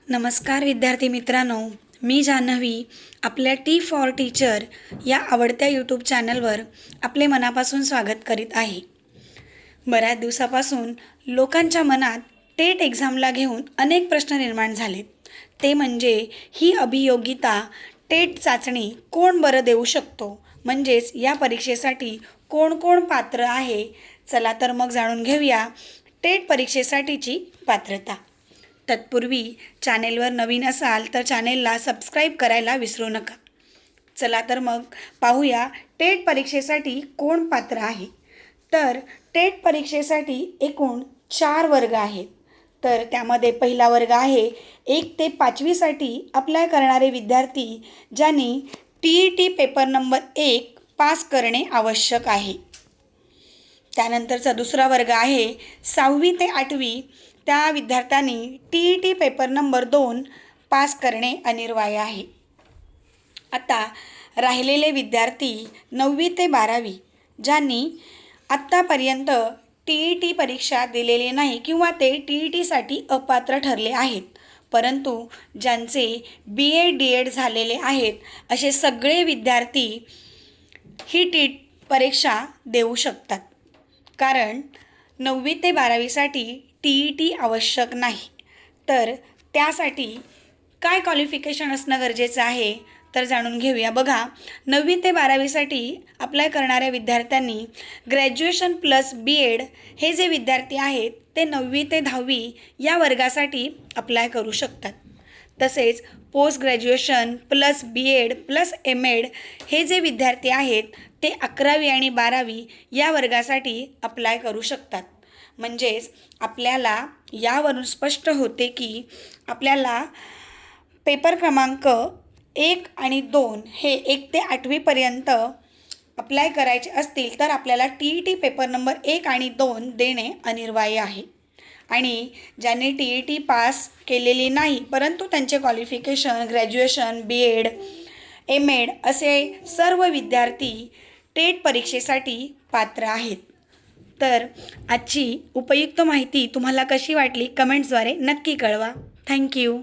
नमस्कार विद्यार्थी मित्रांनो, मी जान्हवी आपल्या टी फॉर टीचर या आवडत्या यूट्यूब चॅनलवर आपले मनापासून स्वागत करीत आहे. बऱ्याच दिवसापासून लोकांच्या मनात टेट एक्झामला घेऊन अनेक प्रश्न निर्माण झालेत. ते म्हणजे ही अभियोगिता टेट चाचणी कोण बरं देऊ शकतो, म्हणजेच या परीक्षेसाठी कोण कोण पात्र आहे. चला तर मग जाणून घेऊया टेट परीक्षेसाठीची पात्रता. तत्पूर्वी चॅनेलवर नवीन असाल तर चॅनेलला सबस्क्राईब करायला विसरू नका. चला तर मग पाहूया टेट परीक्षेसाठी कोण पात्र आहे. तर टेट परीक्षेसाठी एकूण 4 वर्ग आहेत. तर त्यामध्ये पहिला वर्ग आहे 1 ते 5वीसाठी अप्लाय करणारे विद्यार्थी ज्यांनी TET पेपर नंबर 1 पास करणे आवश्यक आहे. त्यानंतरचा दुसरा वर्ग आहे 6वी ते 8वी. त्या विद्यार्थ्यांनी TET पेपर नंबर 2 पास करणे अनिवार्य आहे. आता राहिलेले विद्यार्थी 9वी ते 12वी ज्यांनी आत्तापर्यंत TET परीक्षा दिलेली नाही किंवा ते TETसाठी अपात्र ठरले आहेत, परंतु ज्यांचे BA DED झालेले आहेत असे सगळे विद्यार्थी ही टेट परीक्षा देऊ शकतात. कारण 9वी ते 12वीसाठी TET आवश्यक नाही. तर त्यासाठी काय क्वालिफिकेशन असणं गरजेचं आहे तर जाणून घेऊया. बघा, 9वी ते 12वीसाठी अप्लाय करणाऱ्या विद्यार्थ्यांनी ग्रॅज्युएशन प्लस BEd हे जे विद्यार्थी आहेत ते 9वी ते 10वी या वर्गासाठी अप्लाय करू शकतात. तसेच post graduation plus BEd plus MAd हे जे विद्यार्थी आहेत ते 11वी आणि 12वी या वर्गासाठी अप्लाय करू शकतात. म्हणजेच आपल्याला यावरून स्पष्ट होते की आपल्याला पेपर क्रमांक 1 आणि 2 हे 1 ते 8वीपर्यंत अप्लाय करायचे असतील तर आपल्याला TET पेपर नंबर 1 आणि 2 देणे अनिवार्य आहे. आणि ज्यांनी TET पास केलेली नाही परंतु त्यांचे क्वालिफिकेशन ग्रॅज्युएशन BEd MAd असे सर्व विद्यार्थी टेट परीक्षेसाठी पात्र आहेत. तर आजची उपयुक्त माहिती तुम्हाला कशी वाटली कमेंट्सद्वारे नक्की कळवा. थँक्यू.